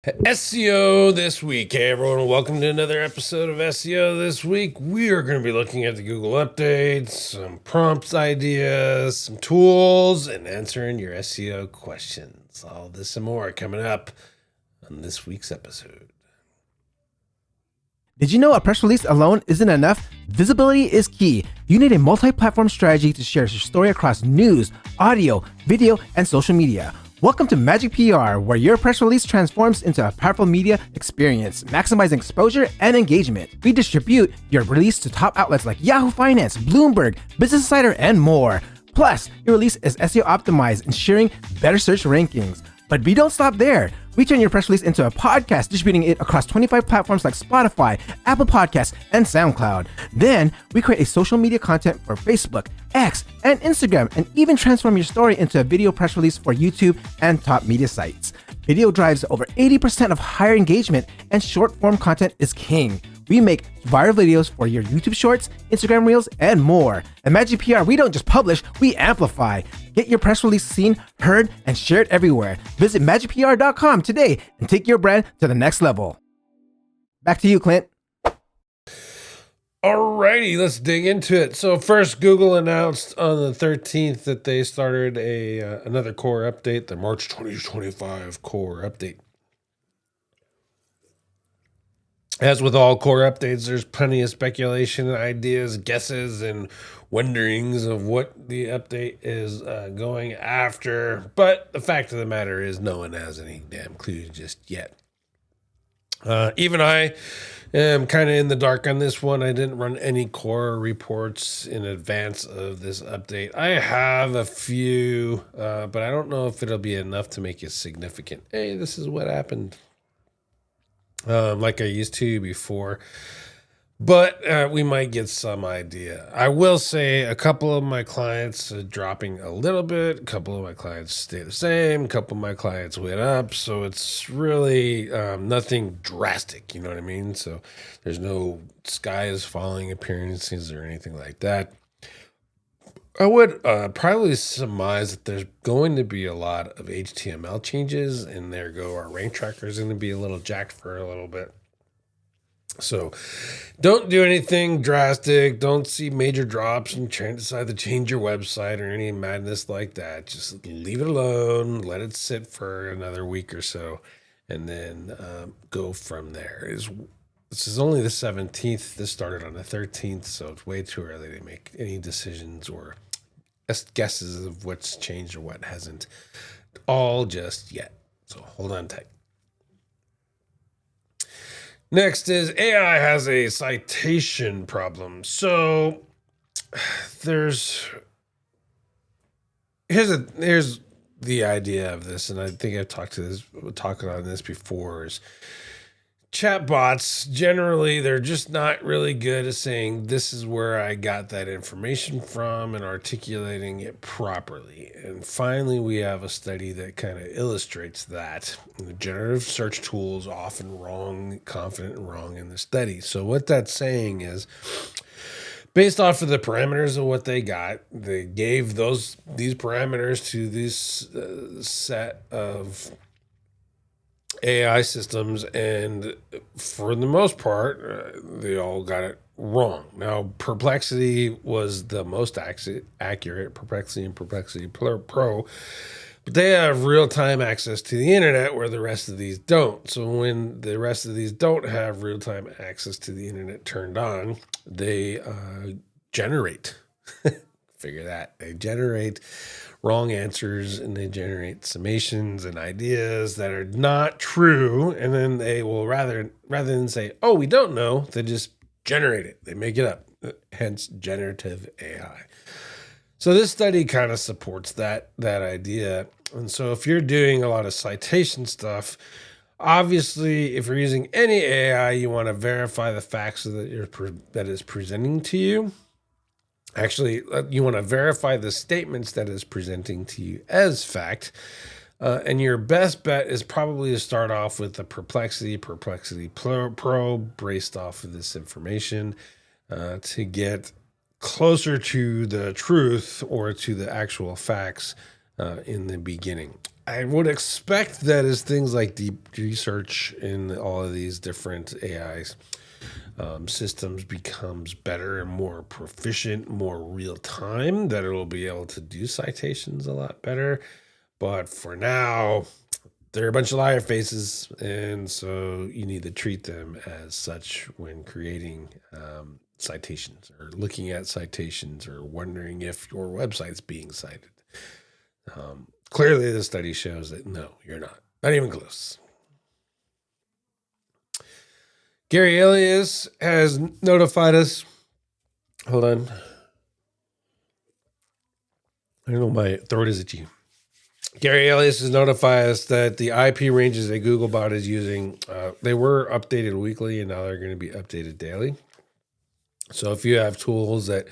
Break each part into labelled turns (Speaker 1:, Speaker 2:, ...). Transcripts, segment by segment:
Speaker 1: SEO This Week. Hey everyone, welcome to another episode of SEO This Week. We are going to be looking at the Google updates, some prompts ideas, some tools, and answering your SEO questions. All this and more coming up on this week's episode.
Speaker 2: Did you know a press release alone isn't enough? Visibility is key. You need a multi-platform strategy to share your story across news, audio, video, and social media. Welcome to Magic PR, where your press release transforms into a powerful media experience, maximizing exposure and engagement. We distribute your release to top outlets like Yahoo Finance, Bloomberg, Business Insider, and more. Plus, your release is SEO optimized, ensuring better search rankings. But we don't stop there. We turn your press release into a podcast, distributing it across 25 platforms like Spotify, Apple Podcasts, and SoundCloud. Then, we create a social media content for Facebook, X, and Instagram, and even transform your story into a video press release for YouTube and top media sites. Video drives over 80% of higher engagement, and short-form content is king. We make viral videos for your YouTube Shorts, Instagram Reels, and more. At Magic PR, we don't just publish, we amplify. Get your press release seen, heard, and shared everywhere. Visit magicpr.com today and take your brand to the next level. Back to you, Clint.
Speaker 1: Alrighty, let's dig into it. So first, Google announced on the 13th that they started another core update, the March 2025 core update. As with all core updates, there's plenty of speculation, ideas, guesses, and wonderings of what the update is going after. But the fact of the matter is no one has any damn clue just yet. Even I am kind of in the dark on this one. I didn't run any core reports in advance of this update. I have a few, but I don't know if it'll be enough to make it significant. Hey, this is what happened. Like I used to before, but we might get some idea. I will say a couple of my clients are dropping a little bit, a couple of my clients stay the same, a couple of my clients went up, so it's really nothing drastic, you know what I mean? So there's no sky is falling appearances or anything like that. I would probably surmise that there's going to be a lot of HTML changes, and there go our rank tracker is going to be a little jacked for a little bit. So don't do anything drastic. Don't see major drops and decide to change your website or any madness like that. Just leave it alone. Let it sit for another week or so, and then go from there. This is only the 17th. This started on the 13th, so it's way too early to make any decisions or guesses of what's changed or what hasn't, all just yet. So hold on tight. Next is AI has a citation problem. So here's the idea of this, and I think I've talked on this before, is chatbots, generally, they're just not really good at saying, this is where I got that information from, and articulating it properly. And finally, we have a study that kind of illustrates that. The generative search tools often confident and wrong in the study. So what that's saying is, based off of the parameters of what they got, they gave these parameters to this set of AI systems, and for the most part, they all got it wrong. Now, Perplexity was the most accurate, Perplexity and Perplexity Pro, but they have real-time access to the internet where the rest of these don't. So when the rest of these don't have real-time access to the internet turned on, they generate, figure that, they generate wrong answers, and they generate summations and ideas that are not true. And then they will rather than say, oh, we don't know, they just generate it. They make it up, hence generative AI. So this study kind of supports that idea. And so if you're doing a lot of citation stuff, obviously, if you're using any AI, you want to verify the facts that is presenting to you. Actually, you want to verify the statements that is presenting to you as fact. And your best bet is probably to start off with the Perplexity Pro based off of this information to get closer to the truth or to the actual facts in the beginning. I would expect that as things like deep research in all of these different AI systems becomes better and more proficient, more real time, that it'll be able to do citations a lot better. But for now, they're a bunch of liar faces, and so you need to treat them as such when creating citations or looking at citations or wondering if your website's being cited. Clearly, the study shows that no, you're not. Not even close. Gary Illyes has notified us. Hold on. I don't know, my throat is itchy. Gary Illyes has notified us that the IP ranges that Googlebot is using, they were updated weekly, and now they're going to be updated daily. So if you have tools that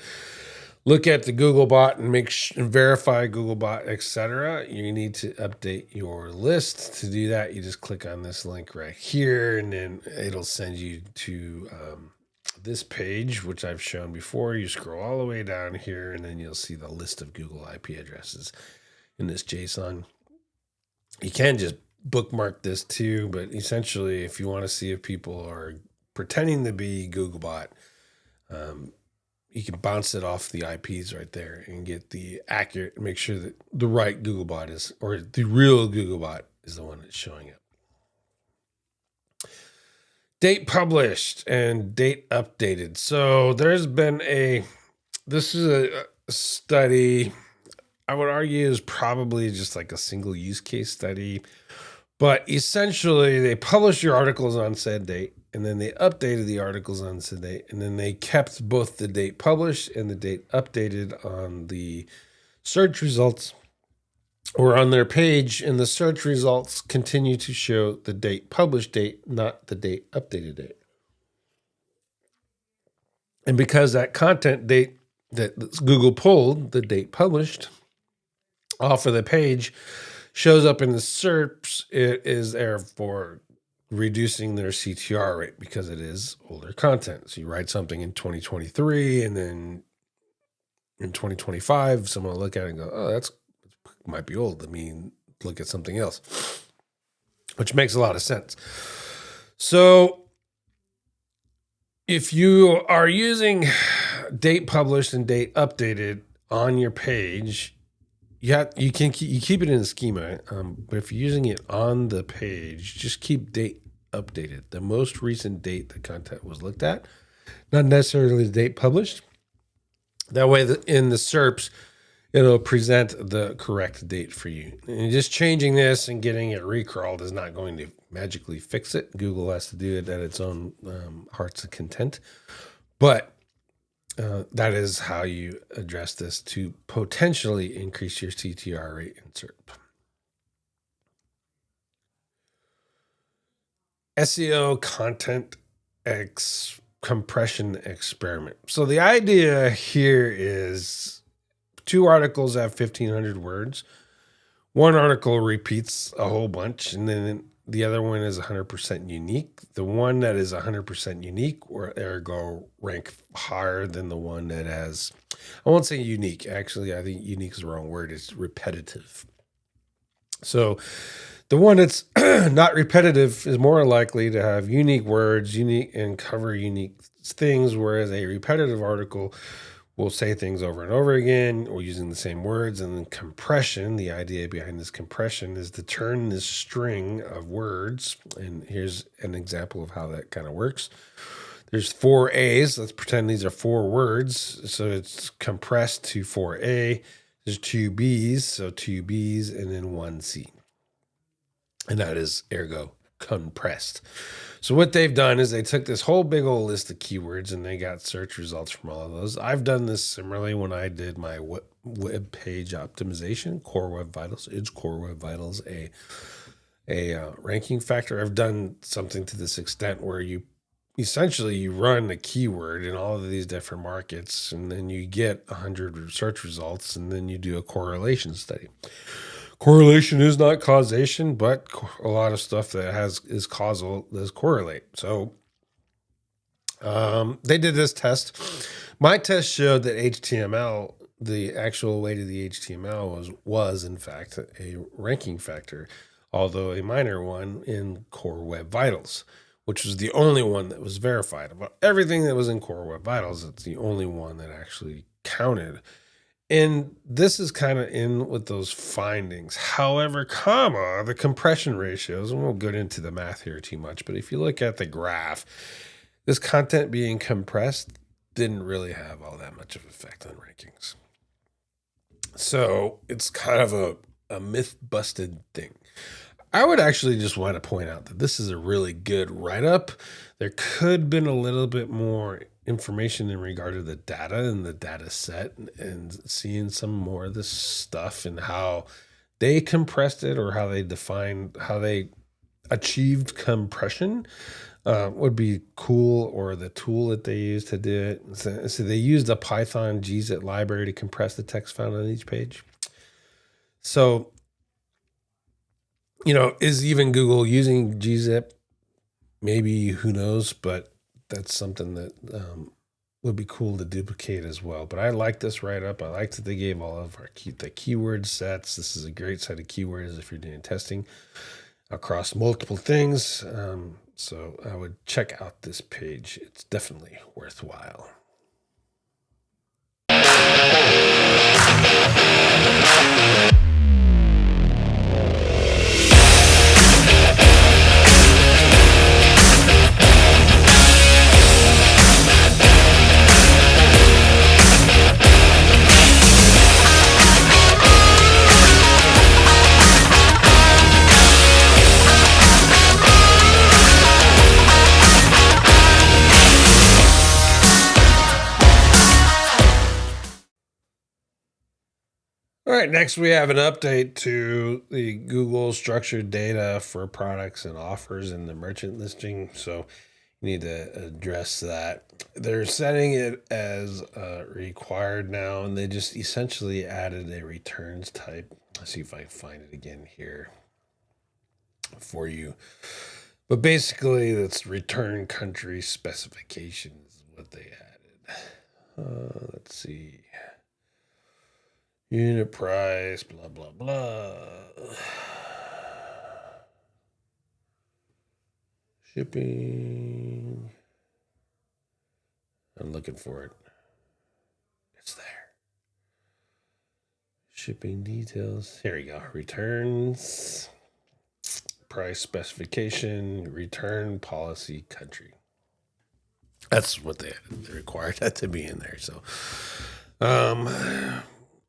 Speaker 1: look at the Googlebot and verify Googlebot, etc., you need to update your list. To do that, you just click on this link right here, and then it'll send you to this page, which I've shown before. You scroll all the way down here, and then you'll see the list of Google IP addresses in this JSON. You can just bookmark this too, but essentially, if you want to see if people are pretending to be Googlebot, you can bounce it off the IPs right there and get the accurate, make sure that the right Googlebot is, or the real Googlebot is the one that's showing it. Date published and date updated. So there's been this is a study, I would argue is probably just like a single use case study, but essentially they published your articles on said date, and then they updated the articles on said date, and then they kept both the date published and the date updated on the search results or on their page, and the search results continue to show the date published date, not the date updated date. And because that content date that Google pulled, the date published, off of the page shows up in the SERPs, it is therefore reducing their CTR rate because it is older content. So you write something in 2023, and then in 2025, someone will look at it and go, oh, that's might be old. I mean, look at something else, which makes a lot of sense. So if you are using date published and date updated on your page, you keep it in the schema, but if you're using it on the page, just keep date updated, the most recent date the content was looked at, not necessarily the date published. That way, in the SERPs, it'll present the correct date for you. And just changing this and getting it recrawled is not going to magically fix it. Google has to do it at its own heart's content, but that is how you address this to potentially increase your CTR rate in SERP. SEO Content Compression Experiment. So the idea here is 2 articles have 1,500 words. One article repeats a whole bunch, and then the other one is 100% unique. The one that is 100% unique, or ergo rank higher than the one that has, I won't say unique. Actually, I think unique is the wrong word. It's repetitive. So the one that's not repetitive is more likely to have unique words, unique, and cover unique things, whereas a repetitive article will say things over and over again or using the same words. And then compression, the idea behind this compression is to turn this string of words. And here's an example of how that kind of works. There's 4 A's. Let's pretend these are 4 words. So it's compressed to 4A. There's 2 B's. So 2 B's and then 1 C. And that is ergo compressed. So what they've done is they took this whole big old list of keywords and they got search results from all of those. I've done this similarly when I did my web page optimization, Core Web Vitals. Is Core Web Vitals a ranking factor? I've done something to this extent where you run a keyword in all of these different markets, and then you get 100 search results, and then you do a correlation study. Correlation is not causation, but a lot of stuff that is causal does correlate. So they did this test. My test showed that HTML the actual weight of the HTML was in fact a ranking factor, although a minor one in Core Web Vitals, which was the only one that was verified. About everything that was in Core Web Vitals, it's the only one that actually counted. And this is kind of in with those findings. However, the compression ratios, and we'll get into the math here too much, but if you look at the graph, this content being compressed didn't really have all that much of an effect on rankings. So it's kind of a myth-busted thing. I would actually just want to point out that this is a really good write-up. There could have been a little bit more information in regard to the data and the data set, and seeing some more of this stuff and how they compressed it or how they achieved compression would be cool, or the tool that they used to do it. So they used a Python gzip library to compress the text found on each page. So, is even Google using gzip? Maybe, who knows, but that's something that would be cool to duplicate as well. But I like this write-up. I like that they gave all of the keyword sets. This is a great set of keywords if you're doing testing across multiple things. So I would check out this page. It's definitely worthwhile. All right, next we have an update to the Google structured data for products and offers in the merchant listing. So you need to address that. They're setting it as required now, and they just essentially added a returns type. Let's see if I can find it again here for you. But basically, that's return country specifications is what they added. Let's see. Unit price, blah, blah, blah. Shipping. I'm looking for it. It's there. Shipping details. Here we go. Returns. Price specification. Return policy country. That's what they required that to be in there. So,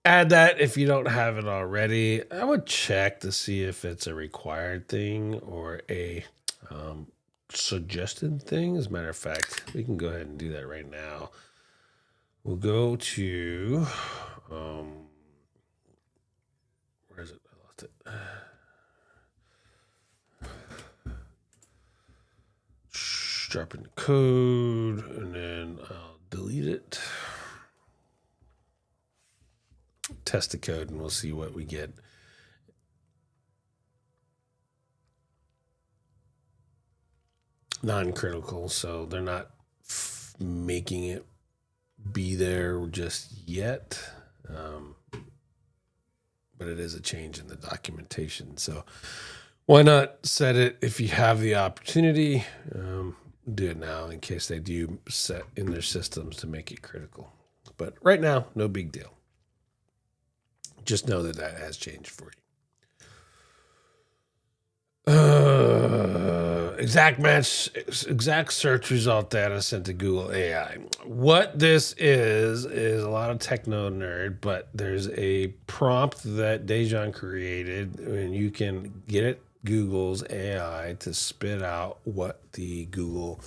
Speaker 1: add that if you don't have it already. I would check to see if it's a required thing or a suggested thing. As a matter of fact, we can go ahead and do that right now. We'll go to, where is it? I lost it. Drop in the code, and then I'll delete it. Test the code and we'll see what we get. Non-critical, so they're not making it be there just yet, but it is a change in the documentation. So why not set it if you have the opportunity? Do it now in case they do set in their systems to make it critical. But right now, no big deal. Just know that has changed for you. Exact search result data sent to Google AI. What this is a lot of techno nerd, but there's a prompt that Dejan created, and you can get it Google's AI to spit out what the Google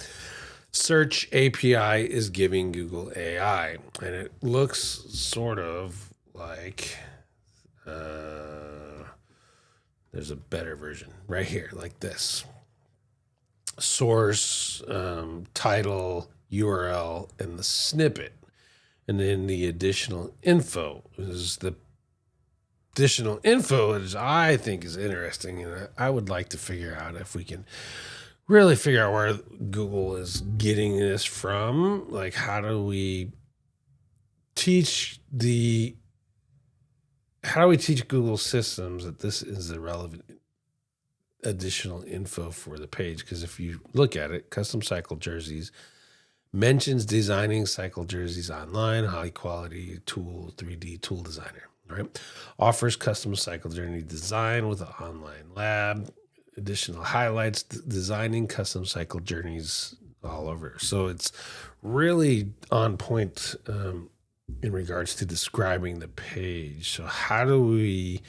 Speaker 1: search API is giving Google AI, and it looks sort of like. There's a better version right here, like this. Source, title, URL, and the snippet. And then the additional info is the additional info, which I think is interesting. And I would like to figure out if we can really figure out where Google is getting this from. Like, how do we teach Google systems that this is a relevant additional info for the page? Because if you look at it, custom cycle jerseys mentions designing cycle jerseys online, high quality tool, 3D tool designer, right? Offers custom cycle journey design with an online lab, additional highlights, designing custom cycle journeys all over. So it's really on point in regards to describing the page. So how do we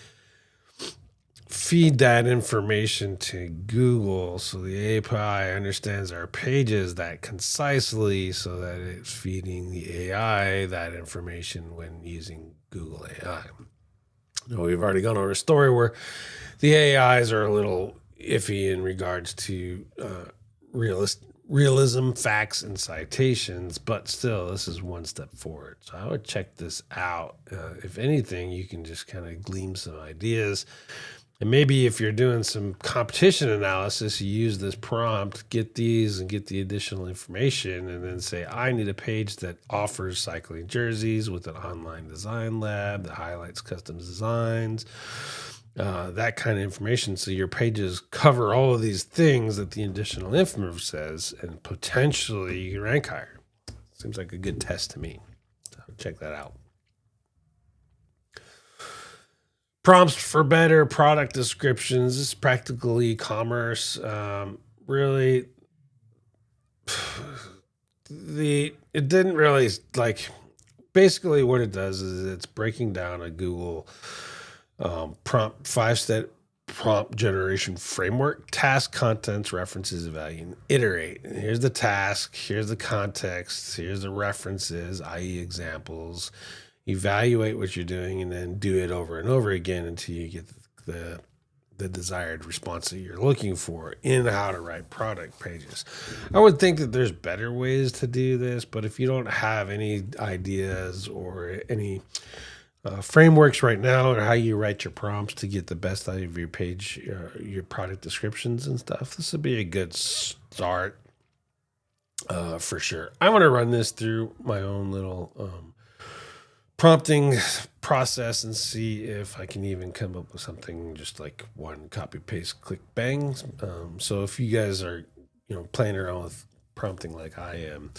Speaker 1: feed that information to Google so the API understands our pages that concisely so that it's feeding the AI that information when using Google AI? Now, we've already gone over a story where the AIs are a little iffy in regards to realism, facts, and citations, but still, this is one step forward. So I would check this out. If anything, you can just kind of glean some ideas. And maybe if you're doing some competition analysis, you use this prompt, get these and get the additional information, and then say, I need a page that offers cycling jerseys with an online design lab that highlights custom designs, that kind of information. So your pages cover all of these things that the additional info says, and potentially you can rank higher. Seems like a good test to me. So check that out. Prompts for better product descriptions. This is practical e-commerce. Really, it didn't really basically what it does is it's breaking down a Google prompt 5-step prompt generation framework: task, contents, references, value, and iterate. And here's the task, here's the context, here's the references, i.e. examples. Evaluate what you're doing and then do it over and over again until you get the desired response that you're looking for in how to write product pages. I would think that there's better ways to do this, but if you don't have any ideas or any frameworks right now or how you write your prompts to get the best out of your page, your product descriptions and stuff, this would be a good start for sure. I want to run this through my own little prompting process and see if I can even come up with something just like one copy paste click bang. So if you guys are playing around with prompting like I am,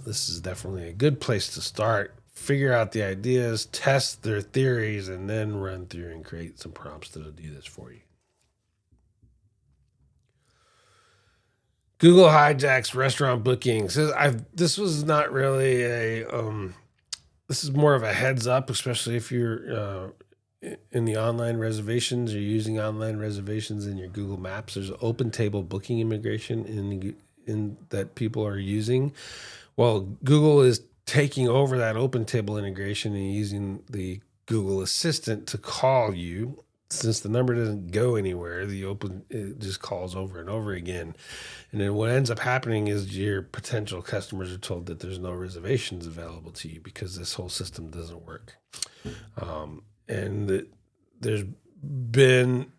Speaker 1: this is definitely a good place to start. Figure out the ideas, test their theories, and then run through and create some prompts that'll do this for you. Google hijacks restaurant bookings. This was not really this is more of a heads up, especially if you're in the online reservations, you're using online reservations in your Google Maps. There's an open table booking integration in that people are using. Well, Google is taking over that open table integration and using the Google Assistant to call you. Since the number doesn't go anywhere, it just calls over and over again. And then what ends up happening is your potential customers are told that there's no reservations available to you because this whole system doesn't work. There's been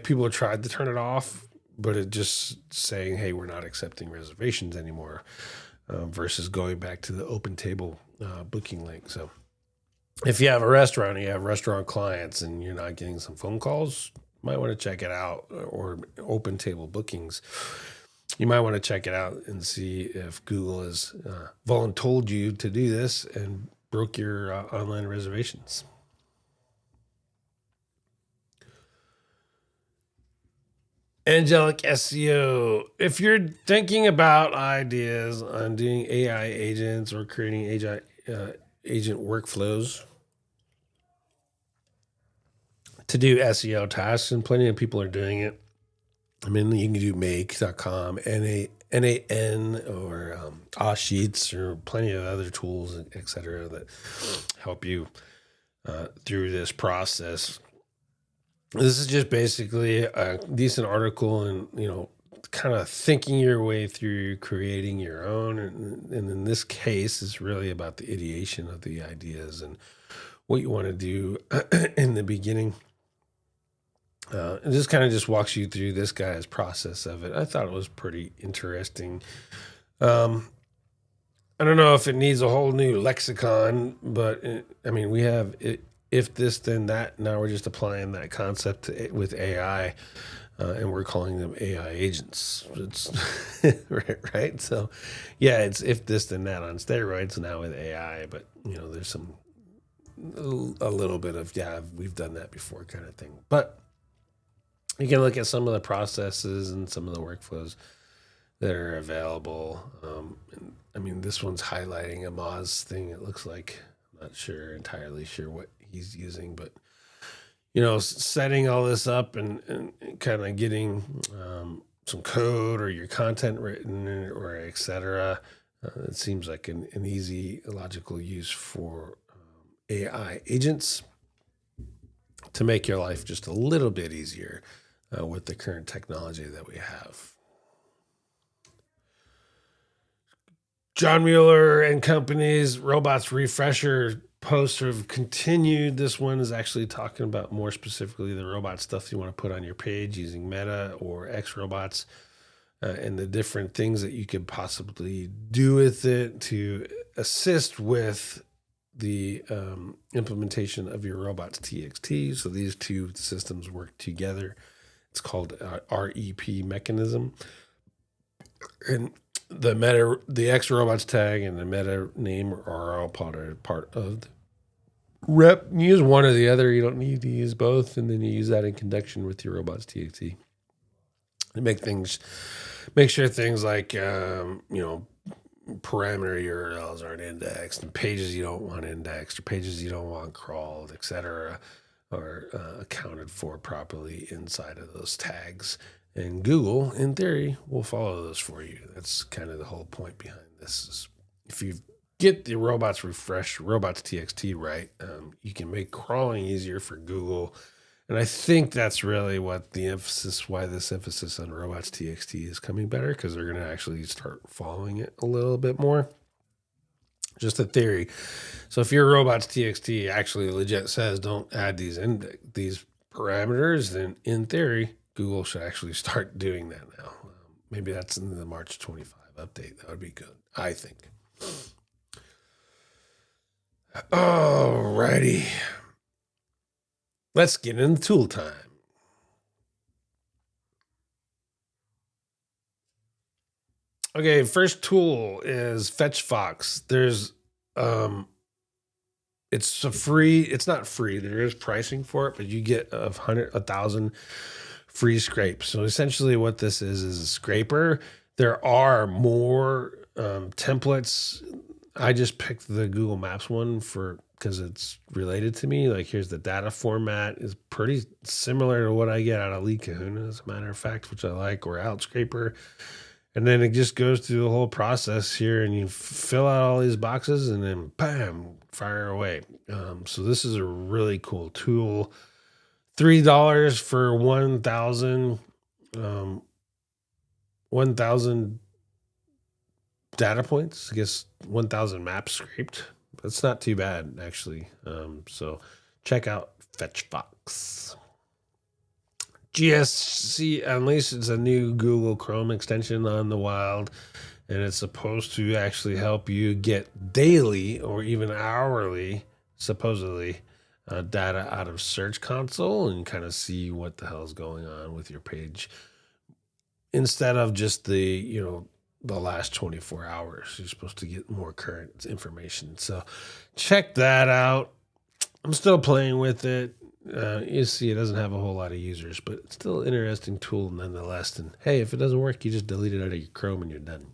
Speaker 1: people have tried to turn it off, but it just saying, hey, we're not accepting reservations anymore, versus going back to the open table booking link. So if you have a restaurant and you have restaurant clients and you're not getting some phone calls, you might want to check it out. Or open table bookings, you might want to check it out and see if Google has voluntold you to do this and broke your online reservations. Angelic SEO. If you're thinking about ideas on doing AI agents or creating agent workflows to do SEO tasks, and plenty of people are doing it. I mean, you can do make.com, NAN, or Sheets, or plenty of other tools, etc., that help you through this process. This is just basically a decent article and, kind of thinking your way through creating your own. And in this case, it's really about the ideation of the ideas and what you want to do in the beginning. It just kind of just walks you through this guy's process of it. I thought it was pretty interesting. I don't know if it needs a whole new lexicon, but we have if this then that. Now we're just applying that concept with AI, and we're calling them AI agents. It's right. So, yeah, it's if this then that on steroids now with AI. But there's a little bit of we've done that before kind of thing. But you can look at some of the processes and some of the workflows that are available. This one's highlighting a Moz thing. It looks like, I'm not entirely sure what he's using, but setting all this up and kind of getting some code or your content written or etc. It seems like an easy, logical use for AI agents to make your life just a little bit easier with the current technology that we have. John Mueller and company's robots refresher posts have continued. This one is actually talking about more specifically the robot stuff you want to put on your page using Meta or X robots, and the different things that you could possibly do with it to assist with the implementation of your Robots.txt. So these two systems work together. It's called REP mechanism. And the X robots tag and the Meta name are all part of the rep. You use one or the other. You don't need to use both, and then you use that in conjunction with your Robots.txt to make sure things like parameter URLs aren't indexed, and pages you don't want indexed, or pages you don't want crawled, etc., are accounted for properly inside of those tags. And Google, in theory, will follow those for you. That's kind of the whole point behind this. Is if you get the Robots.txt right, you can make crawling easier for Google. And I think that's really why this emphasis on Robots.txt is coming better, because they're going to actually start following it a little bit more. Just a theory. So if your Robots.txt actually legit says don't add these parameters, then in theory, Google should actually start doing that now. Maybe that's in the March 25 update. That would be good, I think. Alrighty. Let's get into tool time. Okay, first tool is FetchFox. It's not free. There is pricing for it, but you get 1,000 free scrapes. So essentially what this is a scraper. There are more templates. I just picked the Google Maps one because it's related to me. Like, here's the data format is pretty similar to what I get out of Lee Kahuna, as a matter of fact, which I like, or Outscraper. And then it just goes through the whole process here, and you fill out all these boxes, and then bam, fire away. So this is a really cool tool. $3 for 1,000 data points. I guess 1,000 maps scraped. That's not too bad, actually. So check out FetchFox. GSC Unleashed is a new Google Chrome extension on the wild, and it's supposed to actually help you get daily or even hourly, supposedly, data out of Search Console and kind of see what the hell is going on with your page instead of just the last 24 hours. You're supposed to get more current information. So check that out. I'm still playing with it. You see, it doesn't have a whole lot of users, but it's still an interesting tool nonetheless. And hey, if it doesn't work, you just delete it out of your Chrome and you're done.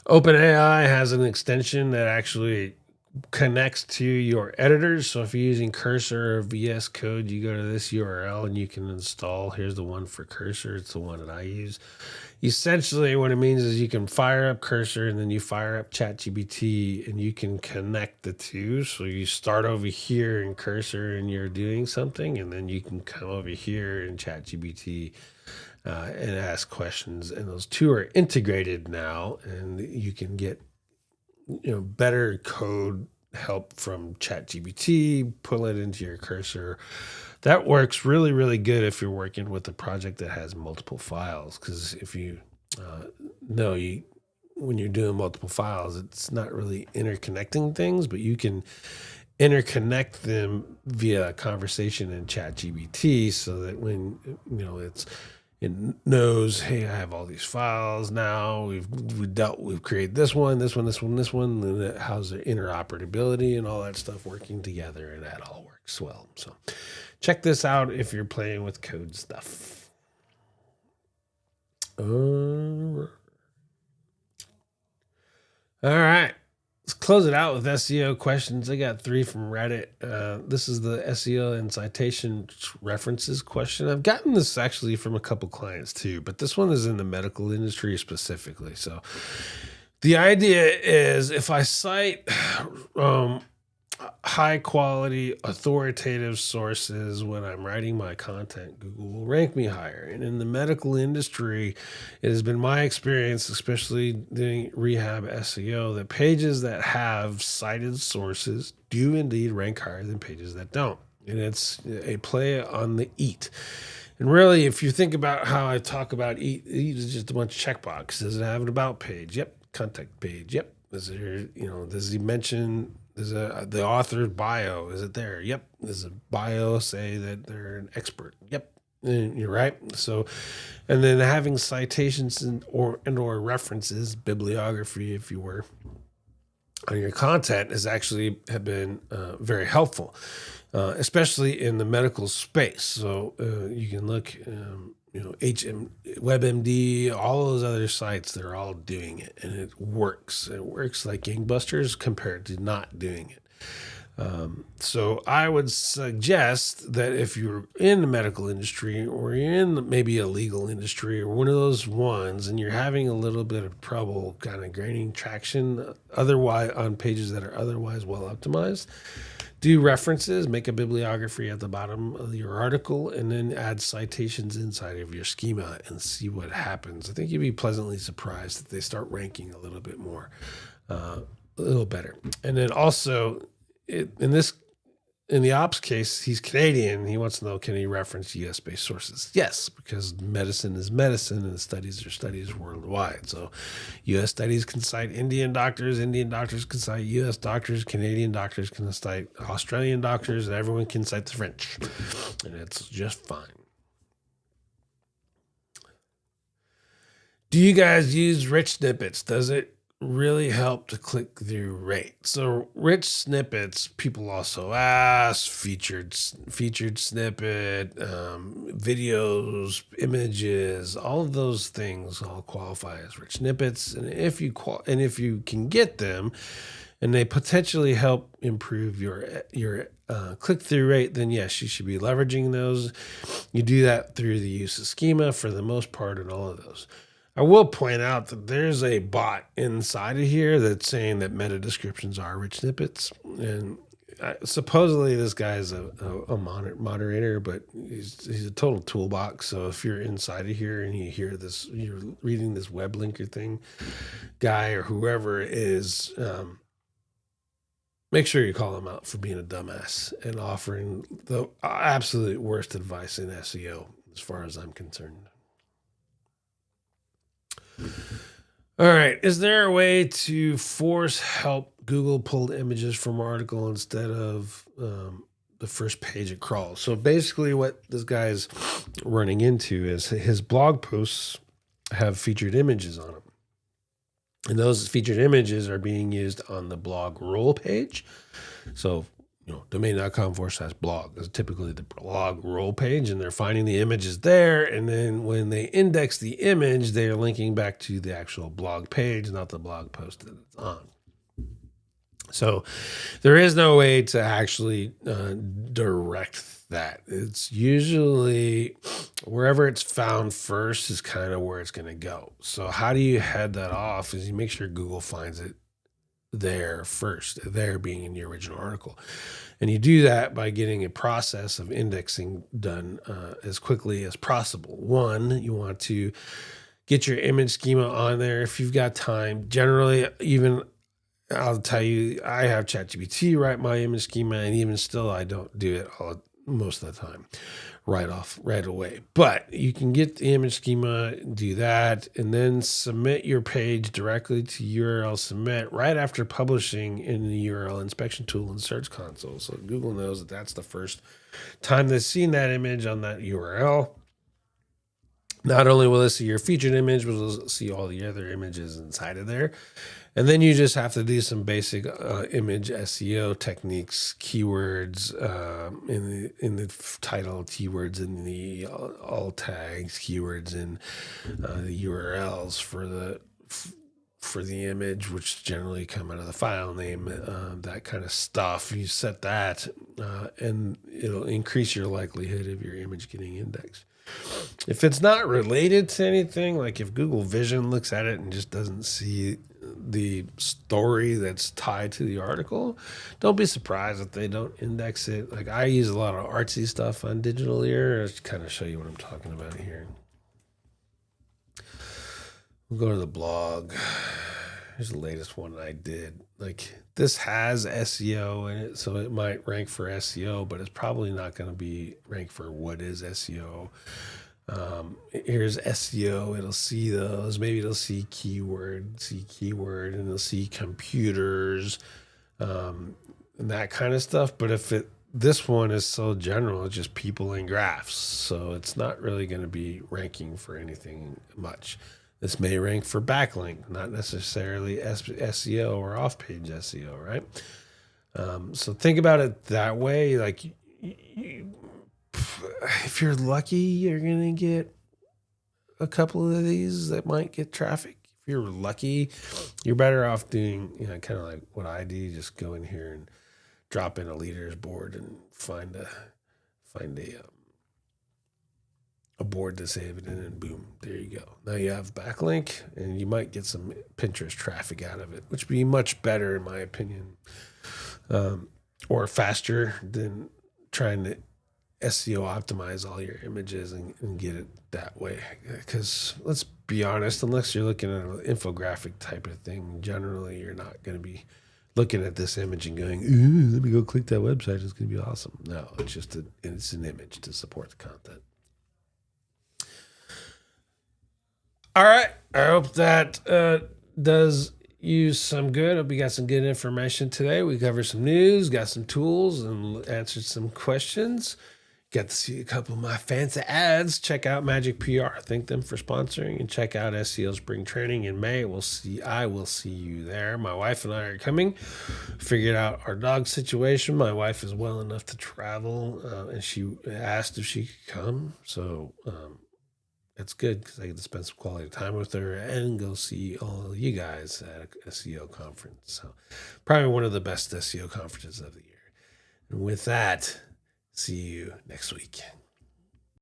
Speaker 1: OpenAI has an extension that actually connects to your editors. So if you're using Cursor or VS Code, you go to this URL and you can install. Here's the one for Cursor. It's the one that I use. Essentially, what it means is you can fire up Cursor and then you fire up ChatGPT and you can connect the two. So you start over here in Cursor and you're doing something, and then you can come over here in ChatGPT and ask questions. And those two are integrated now, and you can get better code help from ChatGPT, pull it into your Cursor. That works really, really good if you're working with a project that has multiple files. Because if you know, when you're doing multiple files, it's not really interconnecting things, but you can interconnect them via conversation in ChatGPT so that when, it knows, hey, I have all these files now. We've created this one, and how's the interoperability and all that stuff working together, and that all works well. So check this out if you're playing with code stuff. All right. Let's close it out with SEO questions. I got 3 from Reddit. This is the SEO and citation references question. I've gotten this actually from a couple clients too, but this one is in the medical industry specifically. So the idea is if I cite high quality authoritative sources when I'm writing my content, Google will rank me higher. And in the medical industry, it has been my experience, especially doing rehab SEO, that pages that have cited sources do indeed rank higher than pages that don't. And it's a play on the EAT. And really, if you think about how I talk about EAT is just a bunch of checkboxes. Does it have an about page? Yep. Contact page? Yep. Is there, does he mention the author's bio? Is it there? Yep. Does the bio say that they're an expert? Yep. And you're right. So, and then having citations or references, bibliography, if you were, on your content have been very helpful, especially in the medical space. So you can look, WebMD, all those other sites, they're all doing it, and it works. It works like gangbusters compared to not doing it. So I would suggest that if you're in the medical industry or you're in maybe a legal industry or one of those ones, and you're having a little bit of trouble kind of gaining traction otherwise on pages that are otherwise well optimized, do references, make a bibliography at the bottom of your article, and then add citations inside of your schema and see what happens. I think you'd be pleasantly surprised that they start ranking a little bit more, a little better. And then also, in the ops case, he's Canadian. He wants to know, can he reference US-based sources? Yes, because medicine is medicine and studies are studies worldwide. So US studies can cite Indian doctors can cite US doctors, Canadian doctors can cite Australian doctors, and everyone can cite the French. And it's just fine. Do you guys use rich snippets? Does it really help to click-through rate? So rich snippets, people also ask, featured snippet, videos, images, all of those things all qualify as rich snippets. And if you can get them, and they potentially help improve your click-through rate, then yes, you should be leveraging those. You do that through the use of schema for the most part in all of those. I will point out that there's a bot inside of here that's saying that meta descriptions are rich snippets. And supposedly this guy is a moderator, but he's a total toolbox. So if you're inside of here and you hear this, you're reading this web linker thing, guy or whoever it is, make sure you call him out for being a dumbass and offering the absolute worst advice in SEO, as far as I'm concerned. All right. Is there a way to force help Google pull images from article instead of the first page it crawls? So basically what this guy's running into is his blog posts have featured images on them. And those featured images are being used on the blog role page. So domain.com/blog is typically the blog role page, and they're finding the images there. And then when they index the image, they are linking back to the actual blog page, not the blog post that it's on. So there is no way to actually direct that. It's usually wherever it's found first is kind of where it's going to go. So how do you head that off is you make sure Google finds it there first, there being in the original article. And you do that by getting a process of indexing done as quickly as possible. One, you want to get your image schema on there if you've got time. Generally, even I'll tell you, I have ChatGPT write my image schema, and even still, I don't do it all most of the time right away. But you can get the image schema, do that, and then submit your page directly to URL submit right after publishing in the URL inspection tool and search console. So Google knows that that's the first time they've seen that image on that URL. Not only will it see your featured image, but it'll see all the other images inside of there. And then you just have to do some basic image SEO techniques, keywords in the title, keywords in the alt tags, keywords in the URLs for the image, which generally come out of the file name, that kind of stuff. You set that, and it'll increase your likelihood of your image getting indexed. If it's not related to anything, like if Google Vision looks at it and just doesn't see the story that's tied to the article, don't be surprised if they don't index it. Like I use a lot of artsy stuff on Digital Ear. I'll kind of show you what I'm talking about here. We'll go to the blog. Here's the latest one I did. Like this has SEO in it, so it might rank for SEO, but it's probably not going to be ranked for what is SEO. Here's SEO. It'll see those. Maybe it'll see keyword, and it'll see computers, and that kind of stuff. But this one is so general, it's just people and graphs. So it's not really going to be ranking for anything much. This may rank for backlink, not necessarily SEO or off-page SEO, right? So think about it that way. Like, if you're lucky, you're going to get a couple of these that might get traffic. If you're lucky, you're better off doing, kind of like what I do. Just go in here and drop in a leaders board and find a board to save it in, and boom, there you go. Now you have backlink, and you might get some Pinterest traffic out of it, which would be much better, in my opinion, or faster than trying to SEO optimize all your images and get it that way. Because let's be honest, unless you're looking at an infographic type of thing, generally you're not going to be looking at this image and going, ooh, let me go click that website, it's going to be awesome. No, it's just it's an image to support the content. All right. I hope that does you some good. I hope you got some good information today. We covered some news, got some tools, and answered some questions. Got to see a couple of my fancy ads. Check out Magic PR. Thank them for sponsoring, and check out SEO Spring Training in May. I will see you there. My wife and I are coming. Figured out our dog situation. My wife is well enough to travel, and she asked if she could come. So, that's good because I get to spend some quality time with her and go see all of you guys at a SEO conference. So probably one of the best SEO conferences of the year. And with that, see you next week.